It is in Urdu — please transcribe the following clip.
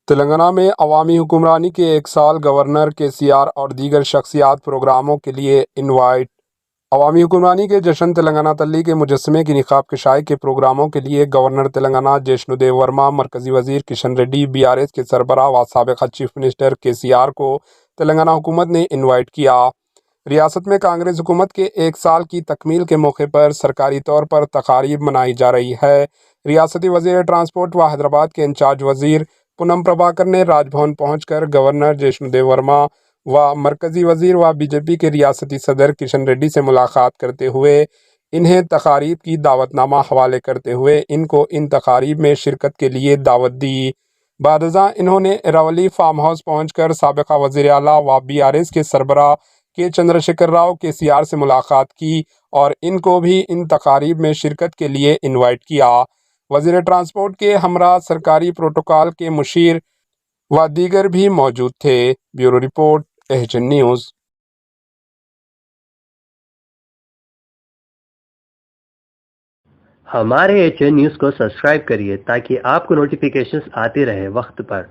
تلنگانہ میں عوامی حکمرانی کے 1 سال، گورنر KCR اور دیگر شخصیات پروگراموں کے لیے انوائٹ۔ عوامی حکمرانی کے جشن تلنگانہ تلی کے مجسمے کی نقاب کشائی کے پروگراموں کے لیے گورنر تلنگانہ جشنو دیو ورما، مرکزی وزیر کشن ریڈی، BRS کے سربراہ و سابق چیف منسٹر KCR کو تلنگانہ حکومت نے انوائٹ کیا۔ ریاست میں کانگریس حکومت کے 1 سال کی تکمیل کے موقع پر سرکاری طور پر تقاریب منائی جا رہی ہے۔ ریاستی وزیر ٹرانسپورٹ و حیدرآباد کے انچارج وزیر پونم پربھاکر نے راج بھون پہنچ کر گورنر جشنو دیو ورما و مرکزی وزیر و BJP کے ریاستی صدر کشن ریڈی سے ملاقات کرتے ہوئے انہیں تقاریب کی دعوت نامہ حوالے کرتے ہوئے ان کو ان تقاریب میں شرکت کے لیے دعوت دی۔ بعد ازاں انہوں نے ایراولی فارم ہاؤس پہنچ کر سابقہ وزیر اعلیٰ و BRS کے سربراہ کے چندر شیکھر راؤ KCR سے ملاقات کی اور ان کو بھی ان تقاریب میں شرکت کے لیے انوائٹ کیا۔ وزیر ٹرانسپورٹ کے ہمراہ سرکاری پروٹوکول کے مشیر و دیگر بھی موجود تھے۔ Bureau report, HN news. ہمارے HN نیوز کو سبسکرائب کریے تاکہ آپ کو نوٹیفیکیشنز آتی رہے وقت پر۔